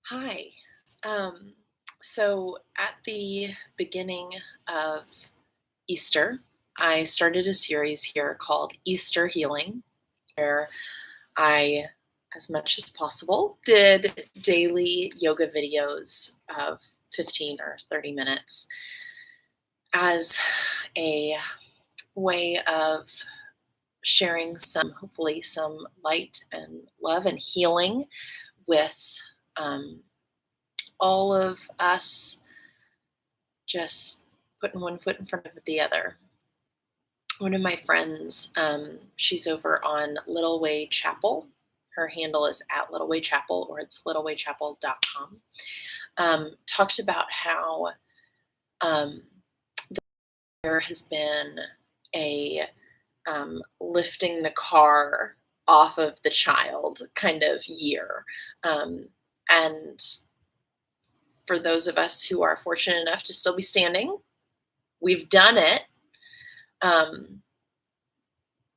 Hi. Um, so at the beginning of Easter, I started a series here called Easter Healing, where I, as much as possible, did daily yoga videos of 15 or 30 minutes as a way of sharing hopefully, some light and love and healing with um, all of us just putting one foot in front of the other. One of my friends, she's over on Little Way Chapel. Her handle is at Little Way Chapel, or it's littlewaychapel.com. Talked about how um, there has been a lifting the car off of the child kind of year. And for those of us who are fortunate enough to still be standing, we've done it. Um,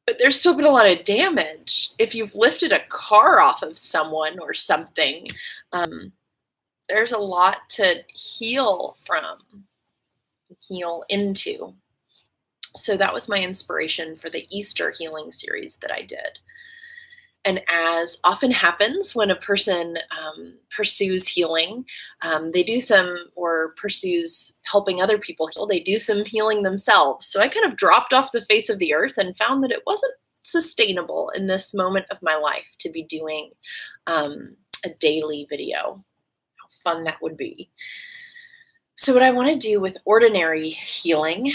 but there's still been a lot of damage. If you've lifted a car off of someone or something, um, there's a lot to heal from, heal into. So that was my inspiration for the Easter healing series that I did. And as often happens when a person pursues healing, they do some, or pursues helping other people heal, they do some healing themselves. So I kind of dropped off the face of the earth and found that it wasn't sustainable in this moment of my life to be doing a daily video. How fun that would be. So, what I want to do with ordinary healing,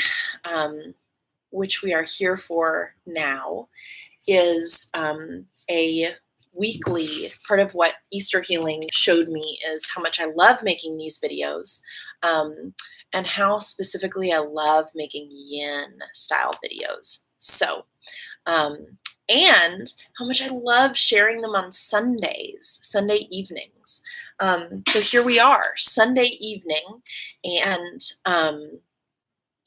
which we are here for now, is a weekly part of what Easter healing showed me is how much I love making these videos, and how specifically I love making yin style videos. So, and how much I love sharing them on Sunday evenings. So here we are, Sunday evening, and I'm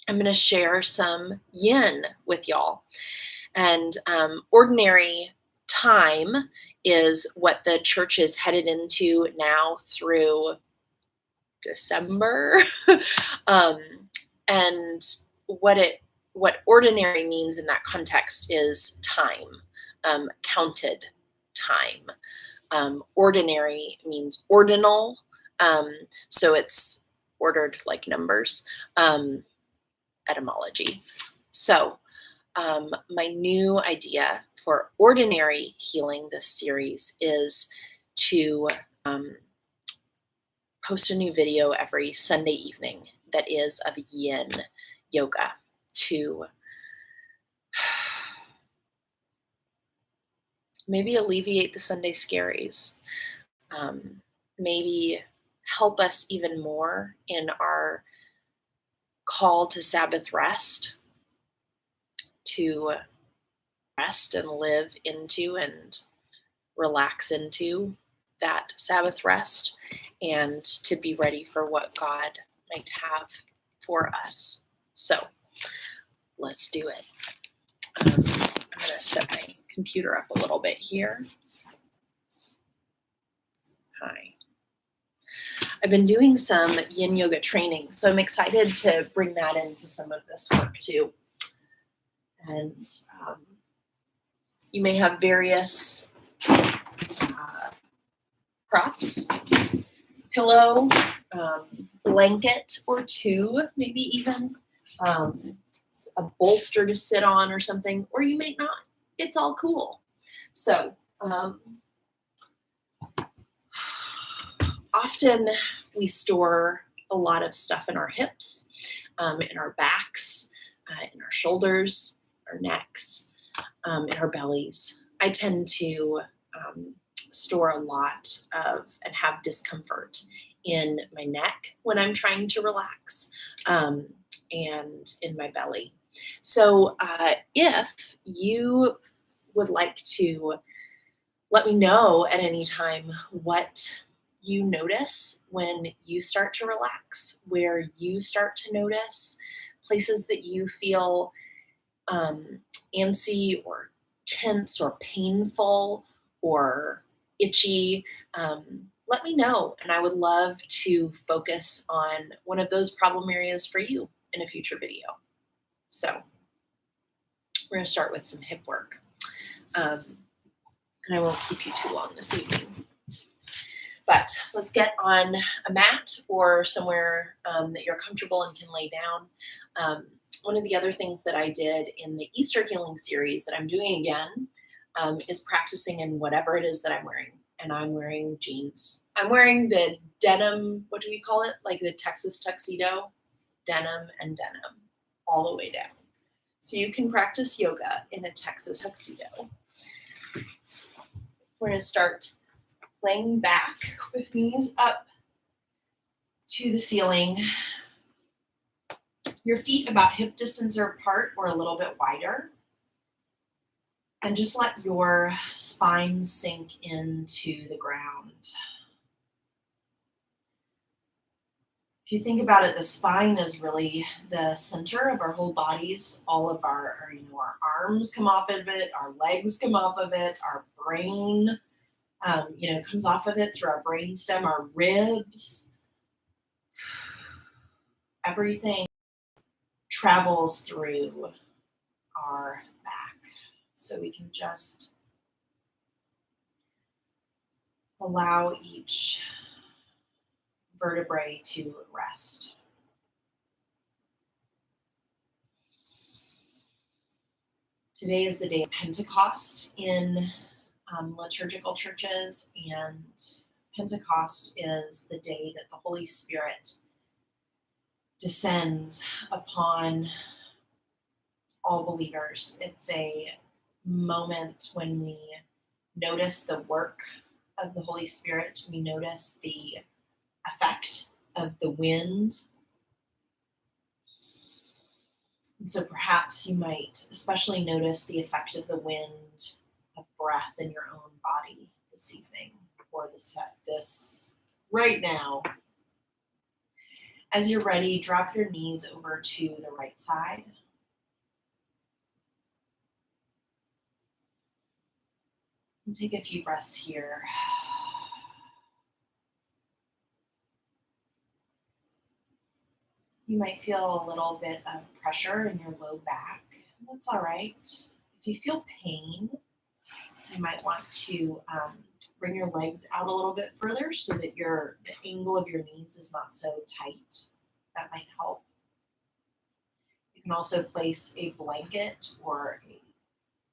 going to share some yin with y'all. And ordinary time is what the church is headed into now through December. um, and what ordinary means in that context is time, counted time. Ordinary means ordinal, so it's ordered like numbers, etymology. So my new idea for ordinary healing this series is to post a new video every Sunday evening that is of yin yoga to maybe alleviate the Sunday scaries, maybe help us even more in our call to Sabbath rest, to rest and live into and relax into that Sabbath rest, and to be ready for what God might have for us. So let's do it. I'm going to set my computer up a little bit here. Hi. I've been doing some yin yoga training, so I'm excited to bring that into some of this work too. And you may have various props, pillow, blanket or two, maybe even a bolster to sit on or something, or you may not. It's all cool. So often we store a lot of stuff in our hips, in our backs, in our shoulders, our necks, in our bellies. I tend to store a lot of and have discomfort in my neck when I'm trying to relax, and in my belly. So if you would like to let me know at any time what you notice when you start to relax, where you start to notice places that you feel antsy or tense or painful or itchy, let me know. And I would love to focus on one of those problem areas for you in a future video. So we're going to start with some hip work. And I won't keep you too long this evening. But let's get on a mat or somewhere that you're comfortable and can lay down. One of the other things that I did in the Easter healing series that I'm doing again is practicing in whatever it is that I'm wearing. And I'm wearing jeans. I'm wearing the denim, what do we call it? Like the Texas tuxedo, denim and denim all the way down. So you can practice yoga in a Texas tuxedo. We're going to start laying back with knees up to the ceiling. Your feet about hip distance or apart or a little bit wider. And just let your spine sink into the ground. If you think about it, the spine is really the center of our whole bodies. All of our arms come off of it, our legs come off of it, our brain comes off of it through our brainstem, our ribs. Everything travels through our back. So we can just allow each vertebrae to rest. Today is the day of Pentecost in liturgical churches, and Pentecost is the day that the Holy Spirit descends upon all believers. It's a moment when we notice the work of the Holy Spirit. We notice the effect of the wind. And so perhaps you might especially notice the effect of the wind of breath in your own body this evening or this right now. As you're ready, drop your knees over to the right side. And take a few breaths here. You might feel a little bit of pressure in your low back. That's all right. If you feel pain, you might want to bring your legs out a little bit further so that the angle of your knees is not so tight. That might help. You can also place a blanket or a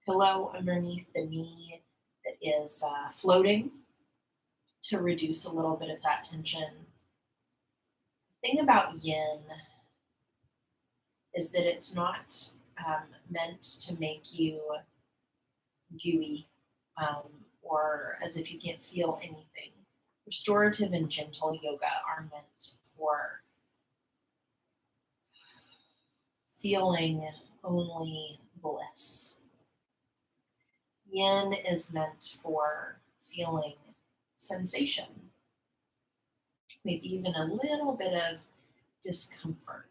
pillow underneath the knee that is floating to reduce a little bit of that tension. The thing about yin is that it's not meant to make you gooey or as if you can't feel anything. Restorative and gentle yoga are meant for feeling only bliss. Yin is meant for feeling sensation, maybe even a little bit of discomfort,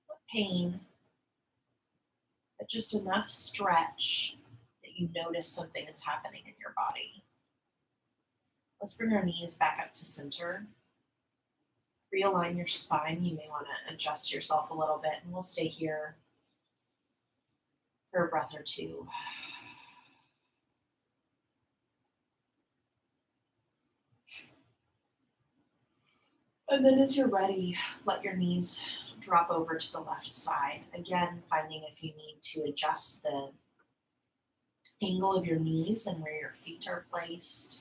not pain, but just enough stretch that you notice something is happening in your body. Let's bring our knees back up to center. Realign your spine. You may want to adjust yourself a little bit, and we'll stay here for a breath or two. And then as you're ready, let your knees drop over to the left side. Again, finding if you need to adjust the angle of your knees and where your feet are placed.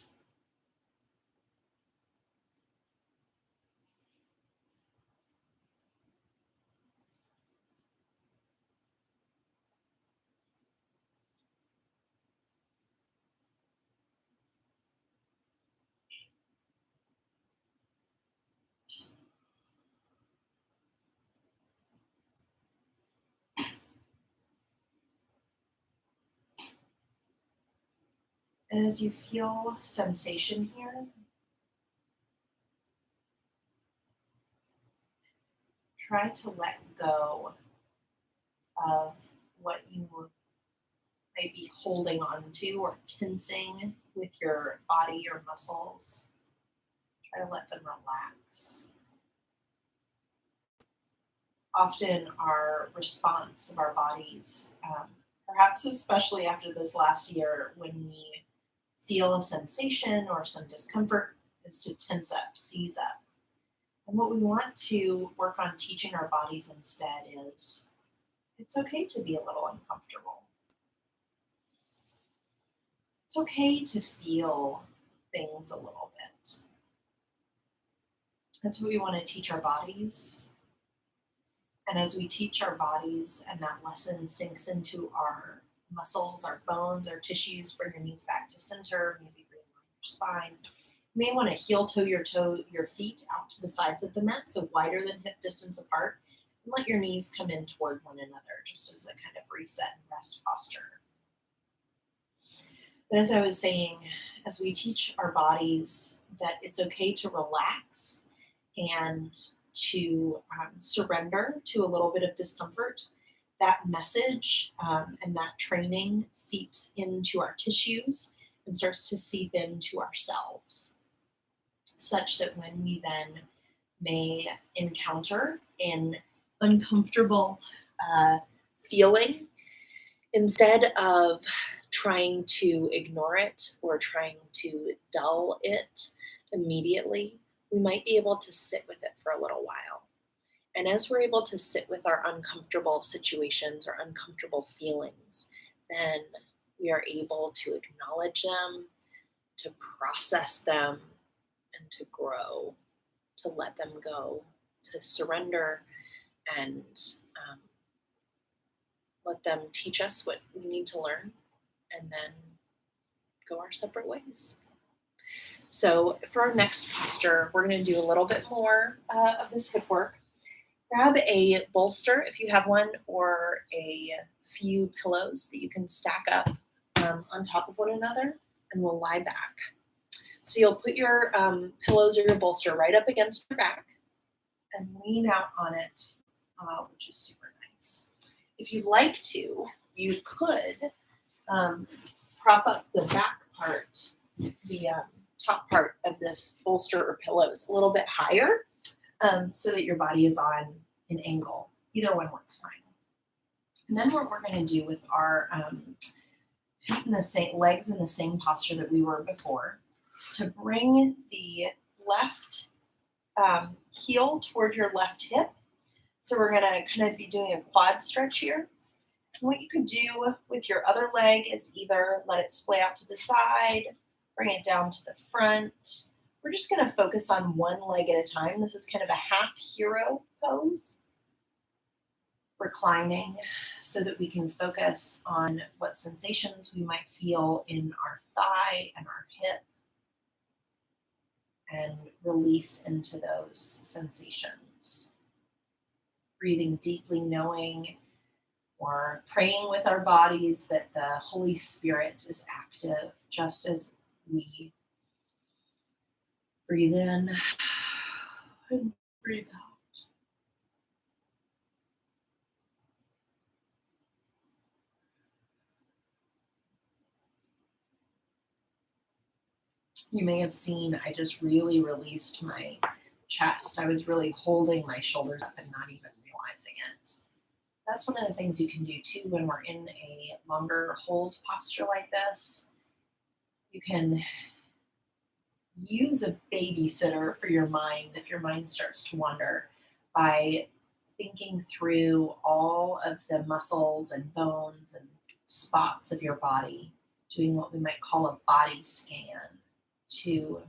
And as you feel sensation here, try to let go of what you might be holding on to or tensing with your body or muscles. Try to let them relax. Often our response of our bodies, perhaps especially after this last year when we feel a sensation or some discomfort, is to tense up, seize up. And what we want to work on teaching our bodies instead is it's okay to be a little uncomfortable. It's okay to feel things a little bit. That's what we want to teach our bodies. And as we teach our bodies and that lesson sinks into our muscles, our bones, our tissues, bring your knees back to center, maybe realign your spine. You may want to heel toe your feet out to the sides of the mat, so wider than hip distance apart, and let your knees come in toward one another, just as a kind of reset and rest posture. But as I was saying, as we teach our bodies that it's okay to relax and to surrender to a little bit of discomfort, that message and that training seeps into our tissues and starts to seep into ourselves, such that when we then may encounter an uncomfortable feeling, instead of trying to ignore it or trying to dull it immediately, we might be able to sit with it for a little while. And as we're able to sit with our uncomfortable situations or uncomfortable feelings, then we are able to acknowledge them, to process them, and to grow, to let them go, to surrender, and let them teach us what we need to learn, and then go our separate ways. So for our next posture, we're going to do a little bit more of this hip work. Grab a bolster if you have one, or a few pillows that you can stack up on top of one another, and we'll lie back. So you'll put your pillows or your bolster right up against your back and lean out on it, which is super nice. If you'd like to, you could prop up the back part, the top part of this bolster or pillows a little bit higher, so that your body is on an angle. Either one works fine. And then what we're going to do with our feet in the same, legs in the same posture that we were before, is to bring the left heel toward your left hip. So we're going to kind of be doing a quad stretch here. And what you could do with your other leg is either let it splay out to the side, bring it down to the front. We're just going to focus on one leg at a time. This is kind of a half hero pose. Reclining so that we can focus on what sensations we might feel in our thigh and our hip, and release into those sensations. Breathing deeply, knowing or praying with our bodies that the Holy Spirit is active, just as we breathe in and breathe out. You may have seen I just really released my chest. I was really holding my shoulders up and not even realizing it. That's one of the things you can do too when we're in a longer hold posture like this. You can use a babysitter for your mind if your mind starts to wander, by thinking through all of the muscles and bones and spots of your body, doing what we might call a body scan to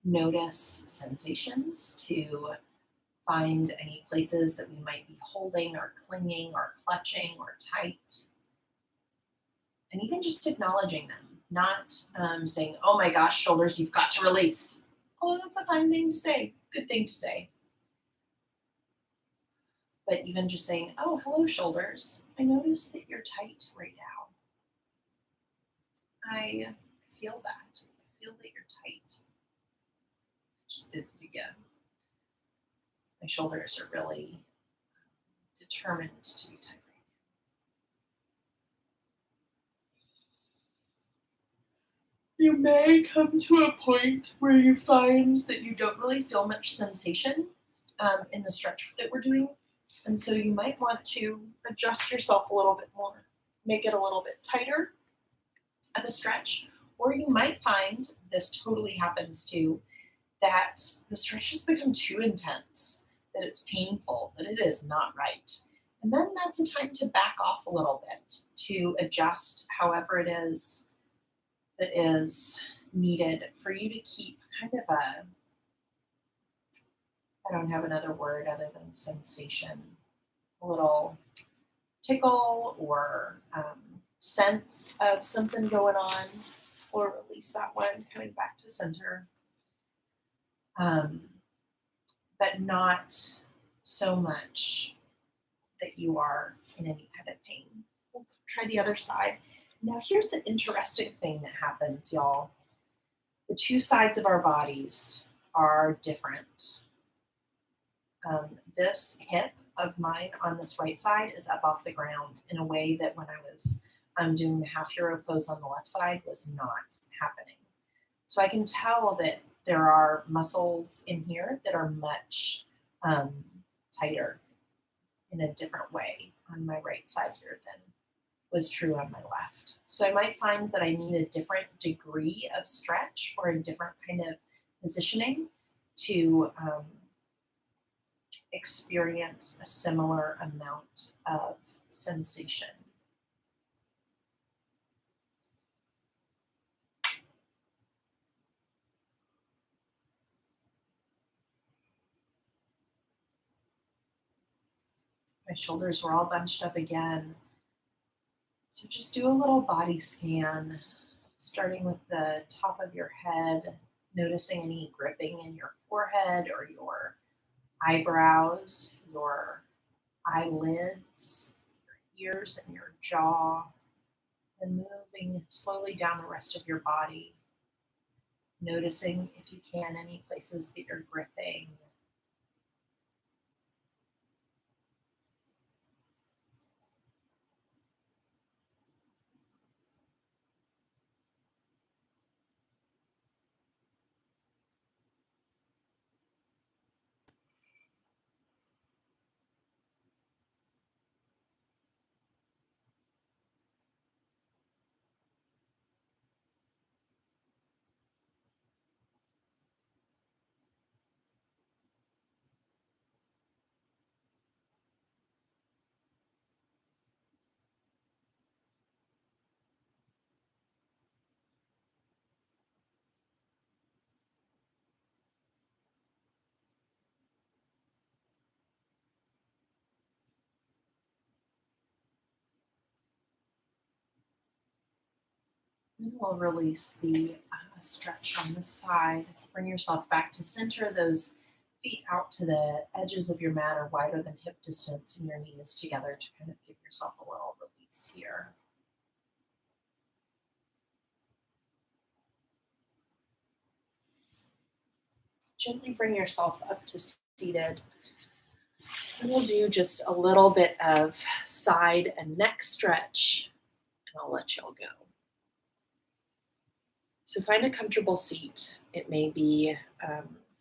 notice sensations, to find any places that we might be holding or clinging or clutching or tight, and even just acknowledging them, not saying, oh my gosh, shoulders, you've got to release. Oh, that's a fine thing to say, good thing to say. But even just saying, oh, hello, shoulders, I notice that you're tight right now. I feel that. I feel that you're tight. Just did it again. My shoulders are really determined to be tight right You may come to a point where you find that you don't really feel much sensation in the stretch that we're doing. And so you might want to adjust yourself a little bit more, make it a little bit tighter of a stretch. Or you might find this totally happens too that the stretch has become too intense, that it's painful, that it is not right. And then that's a time to back off a little bit to adjust however it is that is needed for you to keep kind of a, I don't have another word other than sensation, a little tickle or sense of something going on. Or release that one, coming back to center. Um, but not so much that you are in any kind of pain. We'll try the other side. Now, here's the interesting thing that happens, y'all. The two sides of our bodies are different. This hip of mine on this right side is up off the ground in a way that when I was doing the half hero pose on the left side was not happening. So I can tell that there are muscles in here that are much tighter in a different way on my right side here than was true on my left. So I might find that I need a different degree of stretch or a different kind of positioning to experience a similar amount of sensation. My shoulders were all bunched up again. So just do a little body scan, starting with the top of your head, noticing any gripping in your forehead or your eyebrows, your eyelids, your ears, and your jaw, and moving slowly down the rest of your body, noticing if you can any places that you're gripping. Then we'll release the stretch on this side. Bring yourself back to center. Those feet out to the edges of your mat are wider than hip distance, and your knees together to kind of give yourself a little release here. Gently bring yourself up to seated. And we'll do just a little bit of side and neck stretch, and I'll let y'all go. So find a comfortable seat. It may be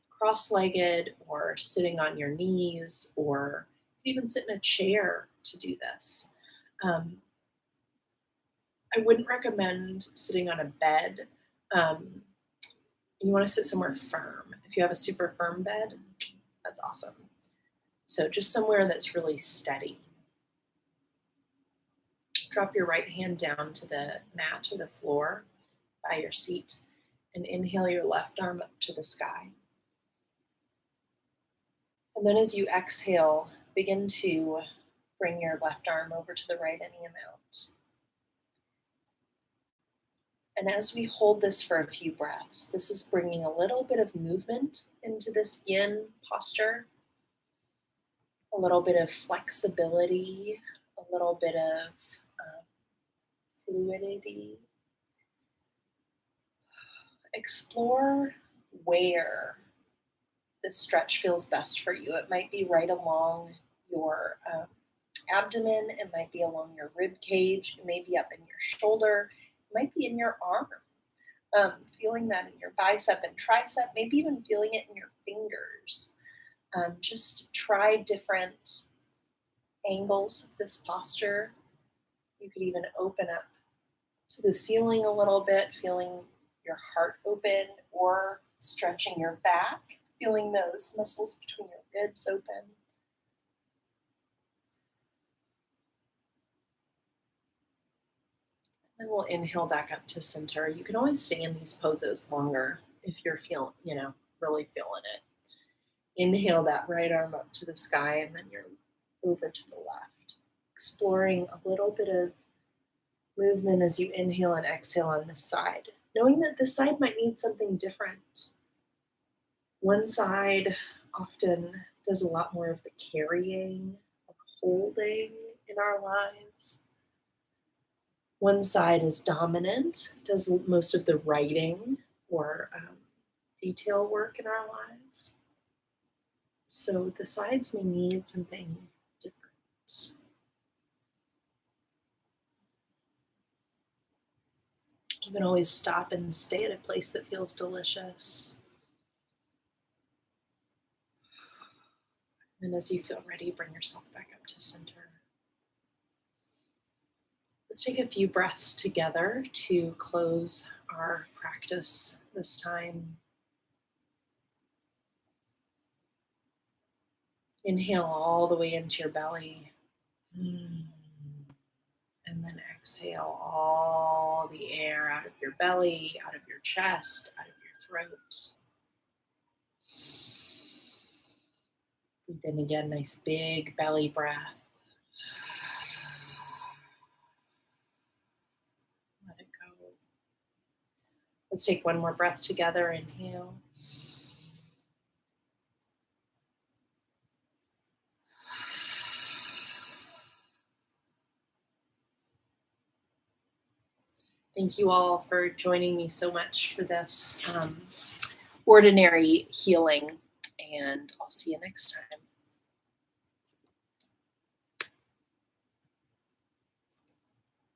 cross-legged or sitting on your knees, or even sit in a chair to do this. I wouldn't recommend sitting on a bed. You want to sit somewhere firm. If you have a super firm bed, that's awesome. So just somewhere that's really steady. Drop your right hand down to the mat or the floor by your seat and inhale your left arm up to the sky. And then as you exhale, begin to bring your left arm over to the right any amount. And as we hold this for a few breaths, this is bringing a little bit of movement into this yin posture, a little bit of flexibility, a little bit of fluidity. Explore where this stretch feels best for you. It might be right along your abdomen, it might be along your rib cage, it may be up in your shoulder, it might be in your arm. Feeling that in your bicep and tricep, maybe even feeling it in your fingers. Just try different angles of this posture. You could even open up to the ceiling a little bit, feeling your heart open, or stretching your back, feeling those muscles between your ribs open. And we'll inhale back up to center. You can always stay in these poses longer if you're feeling, really feeling it. Inhale that right arm up to the sky, and then you're over to the left. Exploring a little bit of movement as you inhale and exhale on this side, knowing that this side might need something different. One side often does a lot more of the carrying, of holding in our lives. One side is dominant, does most of the writing or detail work in our lives. So the sides may need something different. You can always stop and stay at a place that feels delicious. And as you feel ready, bring yourself back up to center. Let's take a few breaths together to close our practice this time. Inhale all the way into your belly. And then exhale all the air out of your belly, out of your chest, out of your throat. Breathe in again, nice big belly breath. Let it go. Let's take one more breath together. Inhale. Thank you all for joining me so much for this ordinary healing, and I'll see you next time.